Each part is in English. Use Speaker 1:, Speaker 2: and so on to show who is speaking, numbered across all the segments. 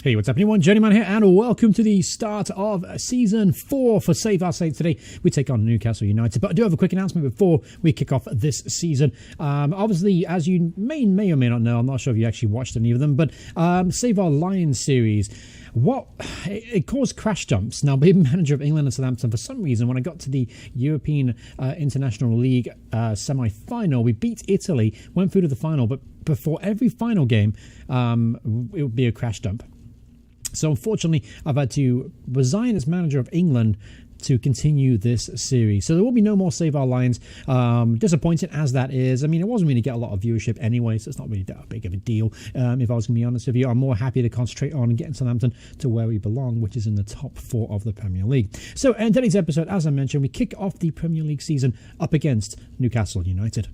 Speaker 1: Hey, what's up everyone? Journeyman here, and welcome to the start of Season 4 for Save Our Saints. Today, we take on Newcastle United. But I do have a quick announcement before we kick off this season. Obviously, as you may or may not know, I'm not sure if you actually watched any of them, but Save Our Lions series, it caused crash jumps. Now, being manager of England and Southampton, for some reason, when I got to the European International League semi-final, we beat Italy, went through to the final, but before every final game, it would be a crash dump. So unfortunately, I've had to resign as manager of England to continue this series. So there will be no more Save Our Lions. Disappointing as that is. I mean, it wasn't really get a lot of viewership anyway, so it's not really that big of a deal. If I was going to be honest with you, I'm more happy to concentrate on getting Southampton to where we belong, which is in the top 4 of the Premier League. So in today's episode, as I mentioned, we kick off the Premier League season up against Newcastle United.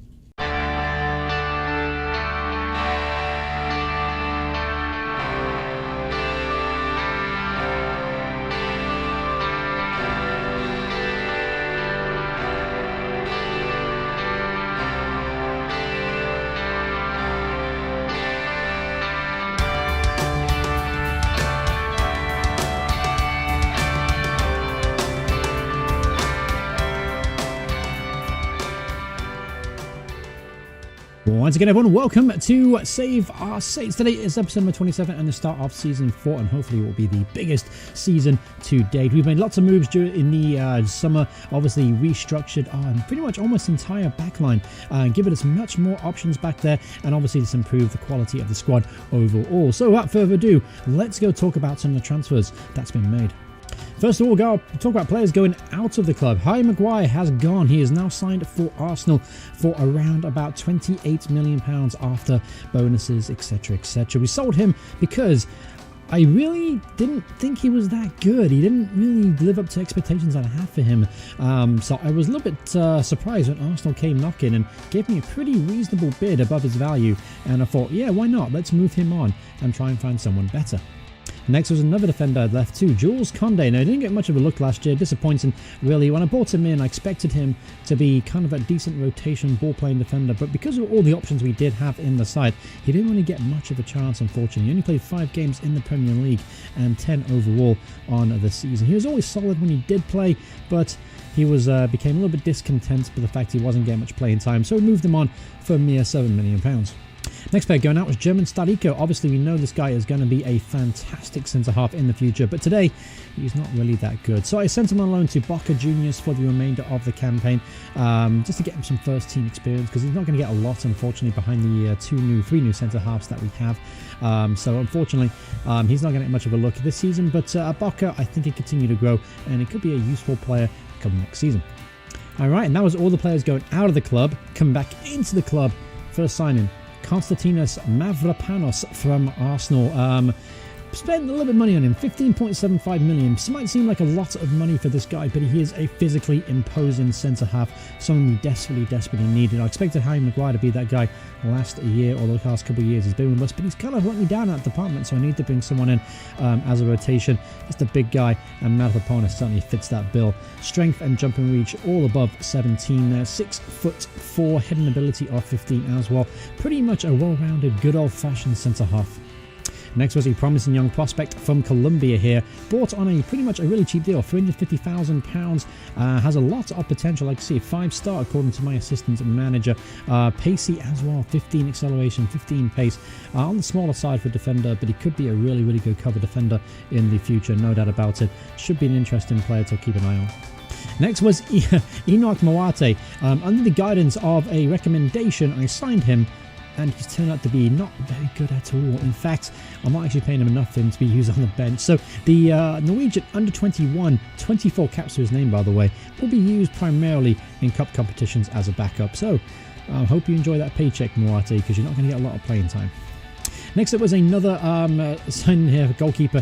Speaker 1: Once again, everyone, welcome to Save Our Saints. Today is episode number 27 and the start of Season 4, and hopefully it will be the biggest season to date. We've made lots of moves in the summer, obviously restructured pretty much almost entire backline, give it as much more options back there, and obviously just improve the quality of the squad overall. So without further ado, let's go talk about some of the transfers that's been made. First of all, we'll talk about players going out of the club. Harry Maguire has gone. He is now signed for Arsenal for around about £28 million after bonuses, etc., etc. We sold him because I really didn't think he was that good. He didn't really live up to expectations that I had for him. So I was a little bit surprised when Arsenal came knocking and gave me a pretty reasonable bid above his value. And I thought, yeah, why not? Let's move him on and try and find someone better. Next was another defender I'd left too, Jules Koundé. Now, he didn't get much of a look last year. Disappointing, really. When I brought him in, I expected him to be kind of a decent rotation ball-playing defender, but because of all the options we did have in the side, he didn't really get much of a chance, unfortunately. He only played 5 games in the Premier League and 10 overall on the season. He was always solid when he did play, but he became a little bit discontent with the fact he wasn't getting much playing time, so we moved him on for a mere £7 million. Next player going out was German Starico. Obviously, we know this guy is going to be a fantastic centre-half in the future, but today, he's not really that good. So I sent him on loan to Boca Juniors for the remainder of the campaign, just to get him some first-team experience, because he's not going to get a lot, unfortunately, behind the 3 new centre-halves that we have. So unfortunately, he's not going to get much of a look this season, but at Boca, I think he'll continue to grow, and it could be a useful player coming next season. All right, and that was all the players going out of the club. Coming back into the club, first signing, Konstantinos Mavropanos from Arsenal. Spent a little bit of money on him, 15.75 million. This might seem like a lot of money for this guy, but he is a physically imposing centre-half, someone we desperately needed. I expected Harry Maguire to be that guy last year, or the last couple of years he's been with us, but he's kind of let me down at that department, so I need to bring someone in as a rotation. Just a big guy, and Mavropanos certainly fits that bill. Strength and jumping reach all above 17 there, 6'4", heading ability of 15 as well. Pretty much a well-rounded, good old-fashioned centre-half. Next was a promising young prospect from Colombia here, bought on a pretty much a really cheap deal, £350,000. Has a lot of potential. Like I see, 5-star according to my assistant manager. Pacey as well, 15 acceleration, 15 pace. On the smaller side for defender, but he could be a really good cover defender in the future, no doubt about it. Should be an interesting player to keep an eye on. Next was Enoch Mwate. Under the guidance of a recommendation, I signed him, and he's turned out to be not very good at all. In fact, I'm not actually paying him enough for him to be used on the bench. So the Norwegian under-21, 24 caps to his name, by the way, will be used primarily in cup competitions as a backup. So I hope you enjoy that paycheck, Mwate, because you're not going to get a lot of playing time. Next up was another signing here, goalkeeper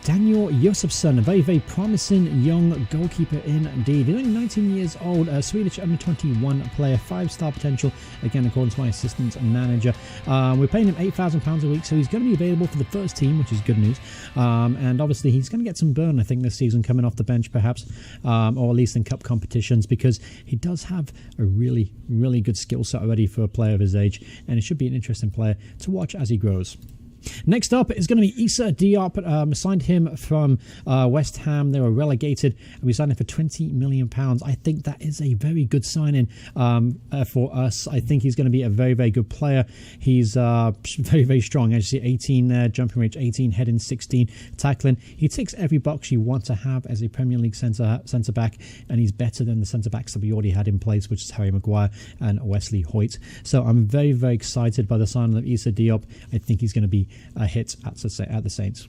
Speaker 1: Daniel Josefsson, a very promising young goalkeeper indeed. He's only 19 years old, a Swedish under-21 player, 5-star potential, again according to my assistant manager. We're paying him £8,000 a week, so he's going to be available for the first team, which is good news. And obviously he's going to get some burn, I think, this season coming off the bench perhaps, or at least in cup competitions, because he does have a really good skill set already for a player of his age, and it should be an interesting player to watch as he grows. Next up is going to be Issa Diop. Signed him from West Ham. They were relegated. We signed him for £20 million. I think that is a very good signing for us. I think he's going to be a very, very good player. He's very, very strong. As you see, 18 there, jumping range 18, heading 16, tackling. He ticks every box you want to have as a Premier League centre back, and he's better than the centre backs that we already had in place, which is Harry Maguire and Wesley Hoyt. So I'm very, very excited by the signing of Issa Diop. I think he's going to be a hit at the Saints.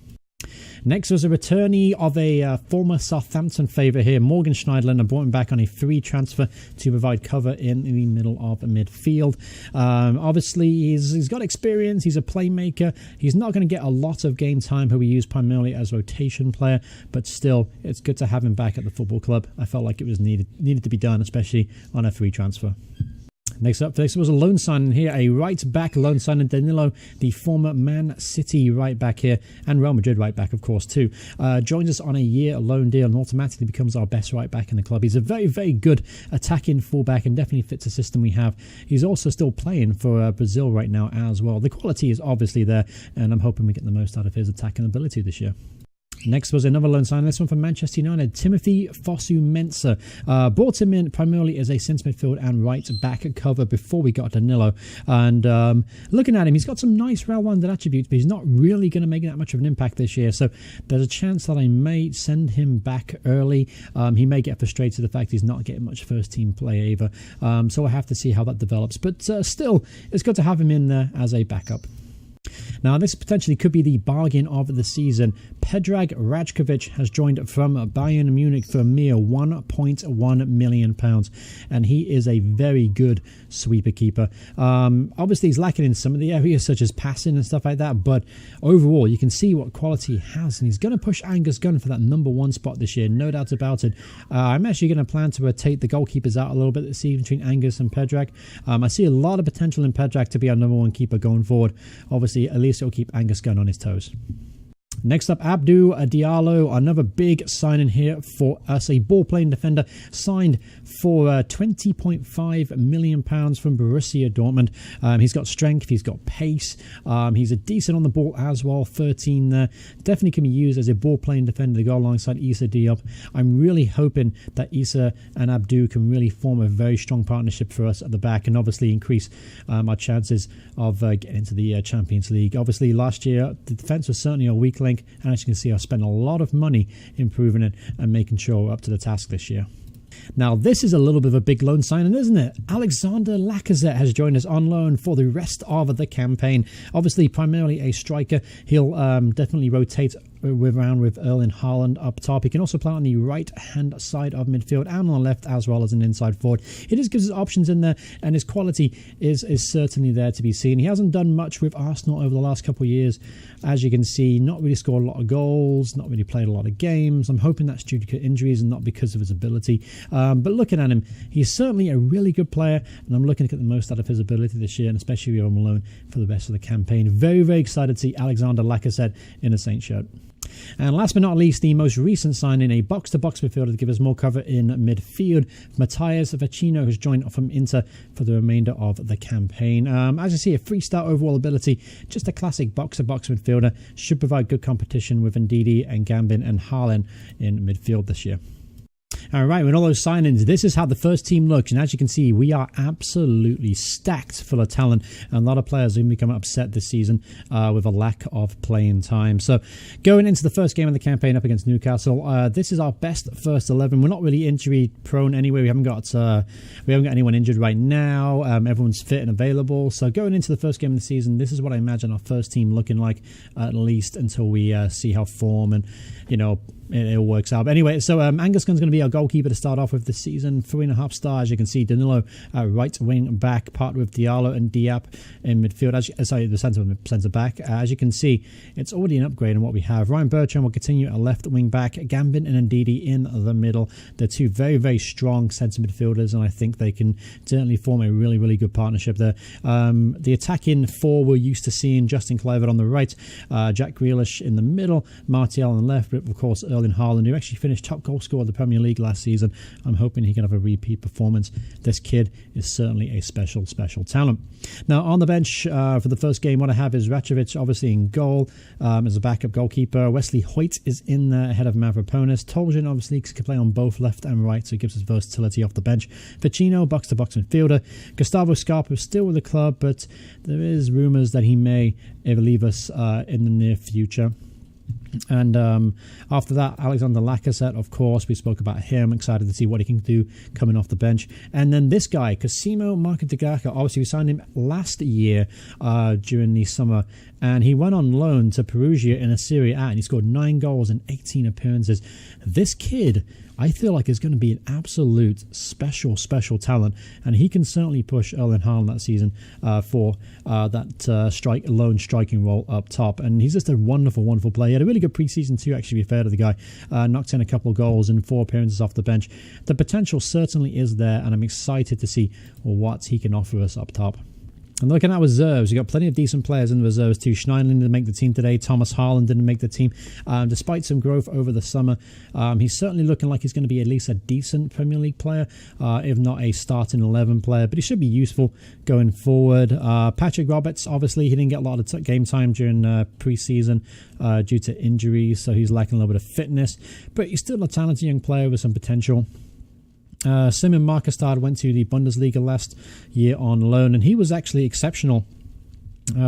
Speaker 1: Next was a returnee of a former Southampton favourite here, Morgan Schneiderlin. I brought him back on a free transfer to provide cover in the middle of midfield. Obviously, he's got experience. He's a playmaker. He's not going to get a lot of game time, who we use primarily as rotation player, but still, it's good to have him back at the football club. I felt like it was needed to be done, especially on a free transfer. Next up, this was a loan signing here, a right-back loan signing, Danilo, the former Man City right-back here, and Real Madrid right-back, of course, too. Joins us on a year loan deal and automatically becomes our best right-back in the club. He's a very, very good attacking fullback and definitely fits the system we have. He's also still playing for Brazil right now as well. The quality is obviously there, and I'm hoping we get the most out of his attacking ability this year. Next was another loan signing, this one from Manchester United, Timothy Fosu-Mensah. Brought him in primarily as a centre midfield and right-back cover before we got Danilo. And looking at him, he's got some nice well-rounded attributes, but he's not really going to make that much of an impact this year. So there's a chance that I may send him back early. He may get frustrated with the fact he's not getting much first-team play either. So we'll have to see how that develops. But still, it's good to have him in there as a backup. Now, this potentially could be the bargain of the season. Predrag Rajkovic has joined from Bayern Munich for a mere £1.1 million, and he is a very good sweeper keeper. Obviously, he's lacking in some of the areas, such as passing and stuff like that, but overall, you can see what quality he has, and he's going to push Angus Gunn for that number one spot this year, no doubt about it. I'm actually going to plan to rotate the goalkeepers out a little bit this season between Angus and Predrag. I see a lot of potential in Predrag to be our number one keeper going forward. Obviously, at least it'll keep Angus Gunn on his toes. Next up, Abdou Diallo, another big signing here for us. A ball-playing defender signed for £20.5 million from Borussia Dortmund. He's got strength, he's got pace, he's a decent on the ball as well, 13 there. Definitely can be used as a ball-playing defender to go alongside Issa Diop. I'm really hoping that Issa and Abdou can really form a very strong partnership for us at the back and obviously increase our chances of getting into the Champions League. Obviously, last year, the defence was certainly a weak link, and as you can see, I've spent a lot of money improving it and making sure we're up to the task this year. Now, this is a little bit of a big loan signing, isn't it? Alexander Lacazette has joined us on loan for the rest of the campaign. Obviously, primarily a striker. He'll definitely rotate around with Erling Haaland up top. He can also play on the right-hand side of midfield and on the left as well as an inside forward. He just gives us options in there, and his quality is certainly there to be seen. He hasn't done much with Arsenal over the last couple of years. As you can see, not really scored a lot of goals, not really played a lot of games. I'm hoping that's due to injuries and not because of his ability. But looking at him, he's certainly a really good player, and I'm looking to get the most out of his ability this year, and especially with him alone for the rest of the campaign. Very, very excited to see Alexander Lacazette in a Saints shirt. And last but not least, the most recent signing, a box-to-box midfielder to give us more cover in midfield. Matthias Vecino has joined from Inter for the remainder of the campaign. As you see, a 3-star overall ability, just a classic box-to-box midfielder. Should provide good competition with Ndidi and Gambin and Haaland in midfield this year. All right, with all those signings, this is how the first team looks. And as you can see, we are absolutely stacked full of talent. And a lot of players have become upset this season with a lack of playing time. So going into the first game of the campaign up against Newcastle, this is our best first 11. We're not really injury prone anyway. We haven't got anyone injured right now. Everyone's fit and available. So going into the first game of the season, this is what I imagine our first team looking like, at least until we see how form and, it all works out. But anyway, so Angus Gunn's going to be our goalkeeper to start off with this season. 3.5 stars. You can see Danilo right wing back, partnered with Diallo and Diop in midfield. The centre back. As you can see, it's already an upgrade on what we have. Ryan Bertrand will continue at left wing back. Gambin and Ndidi in the middle. They're two very, very strong centre midfielders, and I think they can certainly form a really, really good partnership there. The attacking four we're used to seeing: Justin Kluivert on the right, Jack Grealish in the middle, Martial on the left, but of course Erling Haaland, who actually finished top goal scorer of the Premier League last season. I'm hoping he can have a repeat performance. This kid is certainly a special talent. Now, on the bench for the first game, what I have is Rachovic, obviously in goal as a backup goalkeeper. Wesley Hoyt is in there ahead of Mavropanos. Toljan, obviously, can play on both left and right, so it gives us versatility off the bench. Ficino, box-to-box midfielder. Gustavo Scarpa is still with the club, but there is rumours that he may leave us in the near future. And after that, Alexander Lacazette, of course, we spoke about him. Excited to see what he can do coming off the bench. And then this guy, Cosimo Marcatagaka, obviously we signed him last year during the summer, and he went on loan to Perugia in a Serie A, and he scored 9 goals in 18 appearances. This kid, I feel like, is going to be an absolute special talent, and he can certainly push Erling Haaland that season for that lone striking role up top. And he's just a wonderful player. He had a really good preseason too, actually, to be fair to the guy. Knocked in a couple of goals in 4 appearances off the bench. The potential certainly is there, and I'm excited to see what he can offer us up top. And looking at reserves, you've got plenty of decent players in the reserves too. Schneiderlin didn't make the team today. Thomas Haaland didn't make the team. Despite some growth over the summer, he's certainly looking like he's going to be at least a decent Premier League player, if not a starting 11 player. But he should be useful going forward. Patrick Roberts, obviously, he didn't get a lot of game time during pre-season due to injuries, so he's lacking a little bit of fitness. But he's still a talented young player with some potential. Simon Markestad went to the Bundesliga last year on loan, and he was actually exceptional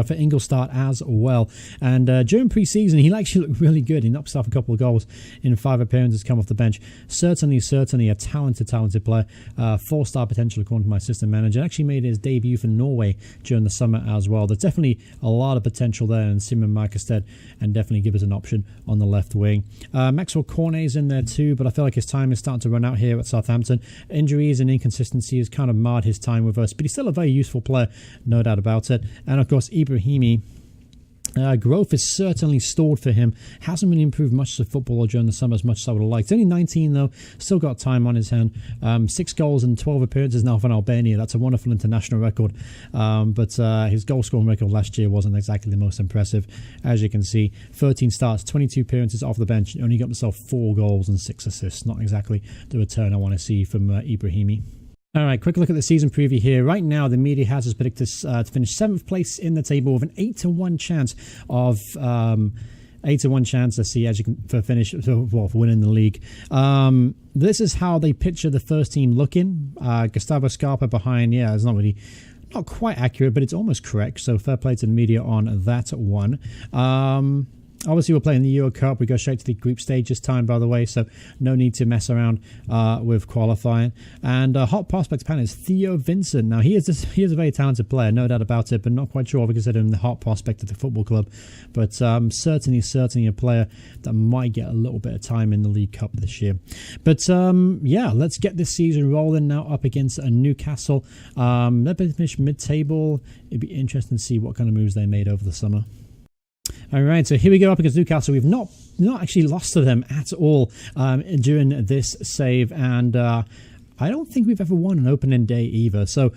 Speaker 1: for Ingolstadt as well. And during pre-season, he actually looked really good. He knocked off a couple of goals in 5 appearances, come off the bench. Certainly a talented player. 4-star potential according to my assistant manager. Actually made his debut for Norway during the summer as well. There's definitely a lot of potential there in Simon Markestad, and definitely give us an option on the left wing. Maxwell Cornet's in there too, but I feel like his time is starting to run out here at Southampton. Injuries and inconsistencies kind of marred his time with us, but he's still a very useful player, no doubt about it. And of course, Ibrahimi, growth is certainly stalled for him. Hasn't really improved much as a footballer during the summer as much as I would have liked. He's only 19 though, still got time on his hand. 6 goals and 12 appearances now for Albania. That's a wonderful international record. But his goal scoring record last year wasn't exactly the most impressive. As you can see, 13 starts, 22 appearances off the bench. Only got himself 4 goals and 6 assists. Not exactly the return I want to see from Ibrahimi. All right, quick look at the season preview here. Right now, the media has us predicted to finish 7th place in the table with an 8-1 chance of 8-1 chance. Let's see, as you can for winning the league. This is how they picture the first team looking. Gustavo Scarpa behind. Yeah, it's not quite accurate, but it's almost correct. So fair play to the media on that one. Obviously, we're playing the Euro Cup. We go straight to the group stage this time, by the way, so no need to mess around with qualifying. And hot prospect pan is Theo Vincent. Now, he is a very talented player, no doubt about it, but not quite sure if we consider him the hot prospect at the football club. But certainly a player that might get a little bit of time in the League Cup this year. But yeah, let's get this season rolling now up against Newcastle. They're finished mid-table. It'd be interesting to see what kind of moves they made over the summer. All right, so here we go up against Newcastle. We've not actually lost to them at all during this save, and I don't think we've ever won an opening day either. So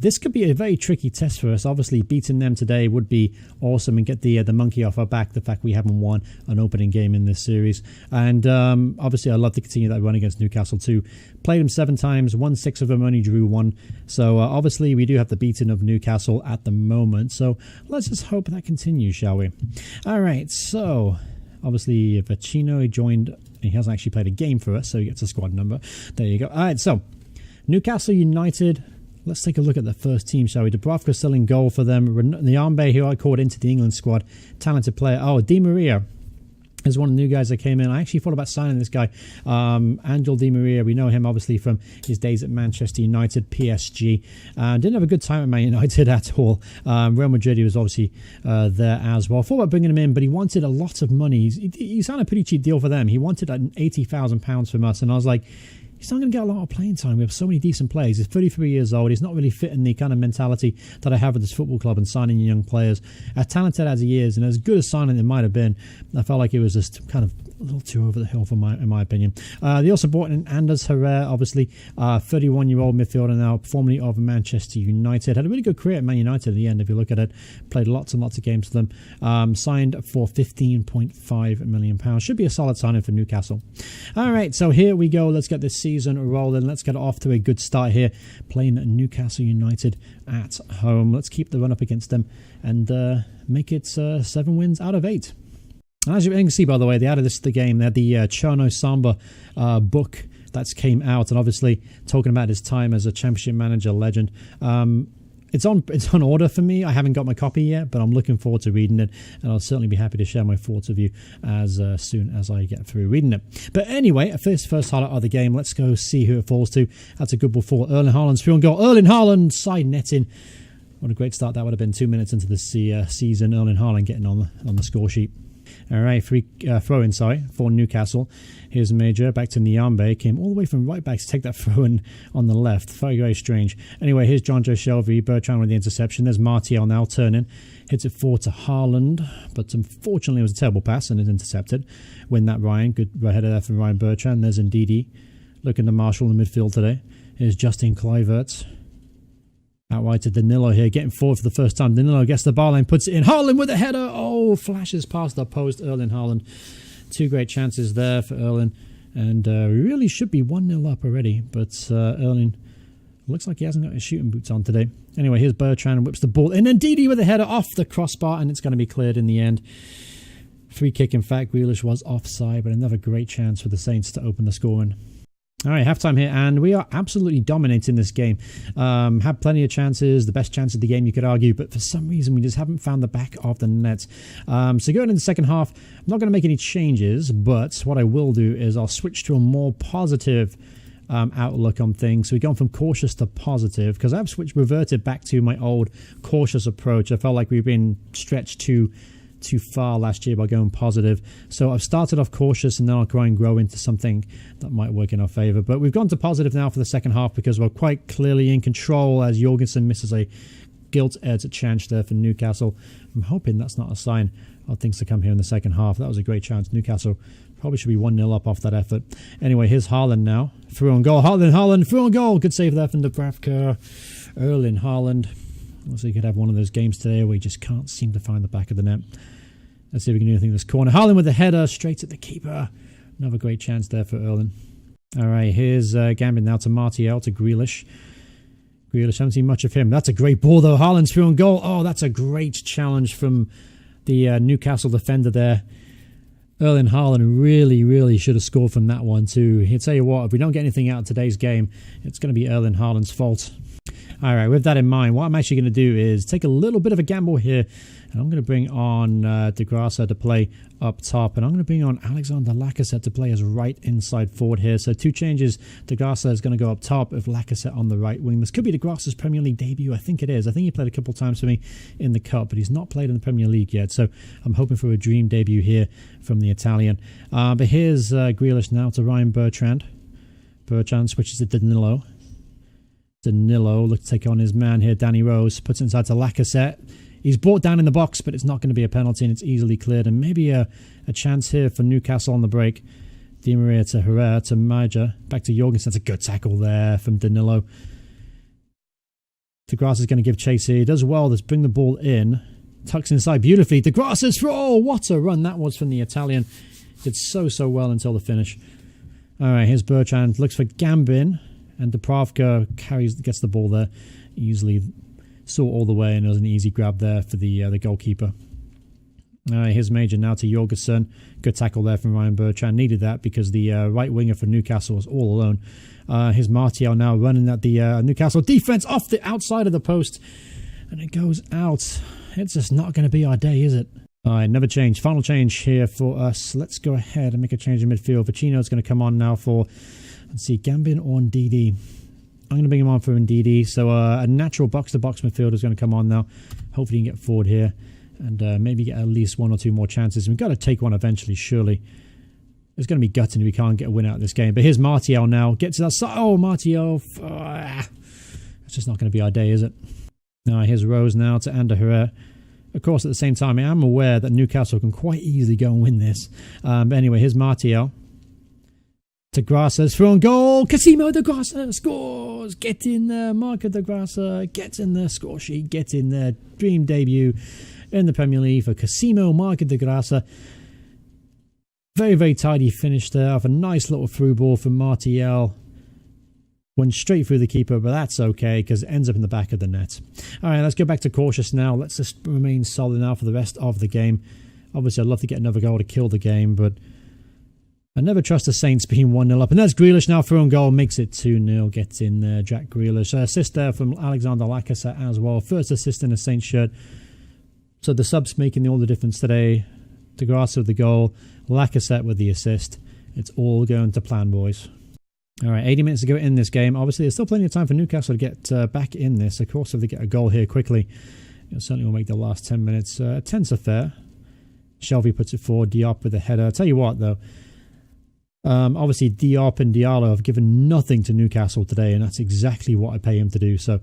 Speaker 1: this could be a very tricky test for us. Obviously, beating them today would be awesome and get the monkey off our back, the fact we haven't won an opening game in this series. And obviously, I'd love to continue that run against Newcastle too. Played them 7 times, won 6 of them, only drew 1. So obviously, we do have the beating of Newcastle at the moment. So let's just hope that continues, shall we? All right, so obviously, Ficino joined. He hasn't actually played a game for us, so he gets a squad number. There you go. All right, so Newcastle United. Let's take a look at the first team, shall we? Dubravka still in goal for them. Nyambe, who I called into the England squad. Talented player. Oh, Di Maria is one of the new guys that came in. I actually thought about signing this guy. Angel Di Maria. We know him, obviously, from his days at Manchester United, PSG. Didn't have a good time at Man United at all. Real Madrid, he was obviously there as well. Thought about bringing him in, but he wanted a lot of money. He signed a pretty cheap deal for them. He wanted £80,000 from us, and I was like, he's not going to get a lot of playing time. We have so many decent players. He's 33 years old. He's not really fitting the kind of mentality that I have with this football club and signing young players. As talented as he is, and as good a signing it might have been, I felt like it was just kind of a little too over the hill, in my opinion. They also brought in Anders Herrera, obviously, 31-year-old midfielder now, formerly of Manchester United. Had a really good career at Man United at the end, if you look at it. Played lots and lots of games for them. Signed for £15.5 million. Should be a solid signing for Newcastle. All right, so here we go. Let's get this season rolling. Let's get off to a good start here, playing Newcastle United at home. Let's keep the run up against them and make it 7 wins out of 8. As you can see, by the way, they added this to the game. They had the Cherno Samba book that's came out, and obviously talking about his time as a Championship manager legend. It's on order for me. I haven't got my copy yet, but I'm looking forward to reading it, and I'll certainly be happy to share my thoughts with you as soon as I get through reading it. But anyway, first highlight of the game. Let's go see who it falls to. That's a good ball for Erling Haaland's through and goal. Erling Haaland side netting. What a great start that would have been. 2 minutes into the season. Erling Haaland getting on the score sheet. All right, free throw in, for Newcastle. Here's Major back to Nyambe. Came all the way from right back to take that throw in on the left. Very, very strange. Anyway, here's John Joe Shelby. Bertrand with the interception. There's Martial now turning. Hits it forward to Haaland. But unfortunately, it was a terrible pass and it's intercepted. Win that, Ryan. Good header there from Ryan Bertrand. There's Ndidi. Looking to Marshall in the midfield today. Here's Justin Kluivert. Out wide to Danilo here, getting forward for the first time. Danilo gets the bar line, puts it in. Haaland with a header. Oh, flashes past the post. Erling Haaland. 2 great chances there for Erling. And really should be 1-0 up already. But Erling looks like he hasn't got his shooting boots on today. Anyway, here's Bertrand, whips the ball in. And Ndidi with a header off the crossbar, and it's going to be cleared in the end. Free kick, in fact. Grealish was offside, but another great chance for the Saints to open the scoring. All right, halftime here, and we are absolutely dominating this game. Had plenty of chances, the best chance of the game, you could argue, but for some reason we just haven't found the back of the net. So going into the second half, I'm not going to make any changes, but what I will do is I'll switch to a more positive outlook on things. So we're going from cautious to positive, because I've reverted back to my old cautious approach. I felt like we've been stretched too far last year by going positive. So I've started off cautious, and then I'll try and grow into something that might work in our favour. But we've gone to positive now for the second half because we're quite clearly in control as Jorgensen misses a gilt-edged chance there for Newcastle. I'm hoping that's not a sign of things to come here in the second half. That was a great chance. Newcastle probably should be 1-0 up off that effort. Anyway, here's Haaland now. Through on goal. Haaland, through on goal. Good save there from Dubravka. Erling Haaland. Looks like he could have one of those games today where he just can't seem to find the back of the net. Let's see if we can do anything in this corner. Haaland with the header straight at the keeper. Another great chance there for Erling. All right, here's Gambit now to Martial, to Grealish. Grealish, haven't seen much of him. That's a great ball, though. Haaland's through on goal. Oh, that's a great challenge from the Newcastle defender there. Erling Haaland really should have scored from that one, too. He'll tell you what, if we don't get anything out of today's game, it's going to be Erling Haaland's fault. All right, with that in mind, what I'm actually going to do is take a little bit of a gamble here, and I'm going to bring on De Graça to play up top, and I'm going to bring on Alexander Lacazette to play as right inside forward here. So 2 changes. De Graça is going to go up top with Lacazette on the right wing. This could be De Graça's Premier League debut. I think it is. I think he played a couple of times for me in the Cup, but he's not played in the Premier League yet. So I'm hoping for a dream debut here from the Italian. But here's Grealish now to Ryan Bertrand. Bertrand switches to Danilo. Danilo looks to take on his man here, Danny Rose, puts it inside to Lacazette. He's brought down in the box, but it's not going to be a penalty, and it's easily cleared. And maybe a chance here for Newcastle on the break. Di Maria to Herrera to Major. Back to Jorgensen. That's a good tackle there from Danilo. De Graça is going to give chase here. He does well. Let's bring the ball in. Tucks inside beautifully. De Graça's throw. Oh, what a run that was from the Italian. Did so well until the finish. All right, here's Bertrand. Looks for Gambin. And Dubravka gets the ball there. Easily saw all the way, and it was an easy grab there for the goalkeeper. All right, here's Major now to Jorgensen. Good tackle there from Ryan Bertrand. Needed that because the right winger for Newcastle was all alone. Here's Martial now running at the Newcastle defense off the outside of the post. And it goes out. It's just not going to be our day, is it? All right, another change. Final change here for us. Let's go ahead and make a change in midfield. Vecino's going to come on now for... Let's see, Gambin or Ndidi. I'm going to bring him on for Ndidi. So a natural box-to-box midfielder is going to come on now. Hopefully he can get forward here and maybe get at least 1 or 2 more chances. We've got to take one eventually, surely. It's going to be gutting if we can't get a win out of this game. But here's Martial now. Get to that side. Oh, Martial. It's just not going to be our day, is it? Now, here's Rose now to Ander Herrera. Of course, at the same time, I am aware that Newcastle can quite easily go and win this. But anyway, here's Martial. De Graça's through on goal. Casimo De Graça scores. Get in there. Marco De Graça gets in the score sheet. Get in there. Dream debut in the Premier League for Casimo Marco De Graça. Very tidy finish there off a nice little through ball from Martial. Went straight through the keeper, but that's okay because it ends up in the back of the net. All right, let's go back to cautious now. Let's just remain solid now for the rest of the game. Obviously, I'd love to get another goal to kill the game, but I never trust the Saints being 1-0 up. And that's Grealish now through on goal, makes it 2-0, gets in there, Jack Grealish. Assist there from Alexander Lacazette as well. First assist in a Saints shirt. So the subs making all the difference today. De Graça with the goal, Lacazette with the assist. It's all going to plan, boys. All right, 80 minutes to go in this game. Obviously, there's still plenty of time for Newcastle to get back in this. Of course, if they get a goal here quickly, it certainly will make the last 10 minutes 10 to fair. Shelvey puts it forward, Diop with a header. I'll tell you what, though. Obviously, Diop and Diallo have given nothing to Newcastle today, and that's exactly what I pay him to do. So,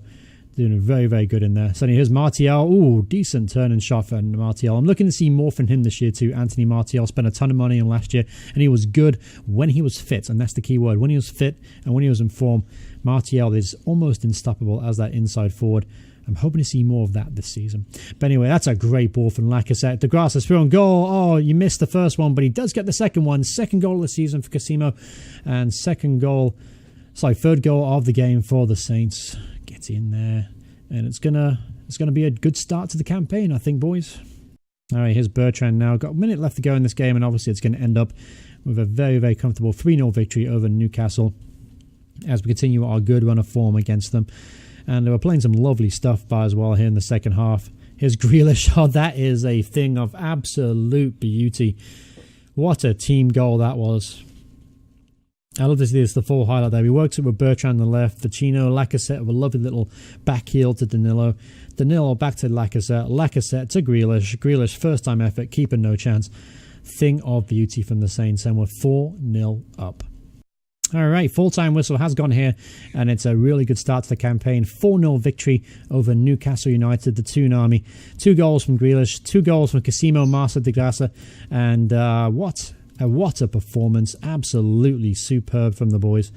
Speaker 1: doing very, very good in there. So, here's Martial. Ooh, decent turn and shot for Martial. I'm looking to see more from him this year, too. Anthony Martial spent a ton of money on last year, and he was good when he was fit, and that's the key word. When he was fit and when he was in form, Martial is almost unstoppable as that inside forward. I'm hoping to see more of that this season. But anyway, that's a great ball from Lacazette. De Graça through on goal. Oh, you missed the first one, but he does get the second one. Second goal of the season for Casimo. And third goal of the game for the Saints. Gets in there. And it's gonna be a good start to the campaign, I think, boys. All right, here's Bertrand now. Got a minute left to go in this game, and obviously it's going to end up with a very, very comfortable 3-0 victory over Newcastle as we continue our good run of form against them. And we're playing some lovely stuff by as well here in the second half. Here's Grealish. Oh, that is a thing of absolute beauty. What a team goal that was. I love to see this, the full highlight there. We worked it with Bertrand on the left. Ficino, Lacazette with a lovely little back heel to Danilo. Danilo back to Lacazette. Lacazette to Grealish. Grealish, first time effort. Keeper, no chance. Thing of beauty from the Saints. And we're 4-0 up. All right, full-time whistle has gone here, and it's a really good start to the campaign. 4-0 victory over Newcastle United, the Toon Army. 2 goals from Grealish, 2 goals from Casimo, Marcel de Graça, and what a performance. Absolutely superb from the boys.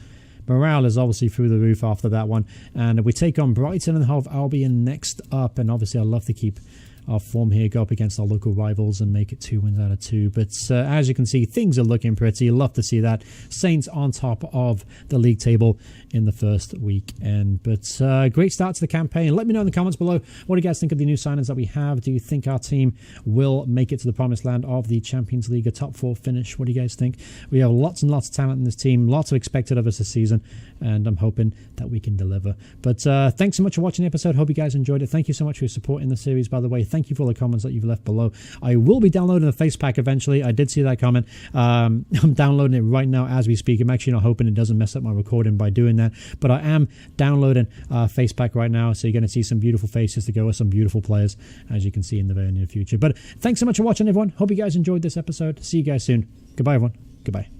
Speaker 1: Morale is obviously through the roof after that one, and we take on Brighton and Hove Albion next up, and obviously I'd love to keep our form here, go up against our local rivals and make it 2 wins out of 2. But as you can see, things are looking pretty. Love to see that. Saints on top of the league table in the first weekend. But great start to the campaign. Let me know in the comments below, what do you guys think of the new signings that we have? Do you think our team will make it to the promised land of the Champions League, a top 4 finish? What do you guys think? We have lots and lots of talent in this team, lots of expected of us this season, and I'm hoping that we can deliver. But thanks so much for watching the episode. Hope you guys enjoyed it. Thank you so much for your support in the series, by the way. Thank you for all the comments that you've left below. I will be downloading the face pack eventually. I did see that comment. I'm downloading it right now as we speak. I'm actually not hoping it doesn't mess up my recording by doing that, but I am downloading face pack right now, so you're going to see some beautiful faces to go with some beautiful players, as you can see in the very near future. But thanks so much for watching, everyone. Hope you guys enjoyed this episode. See you guys soon. Goodbye, everyone. Goodbye.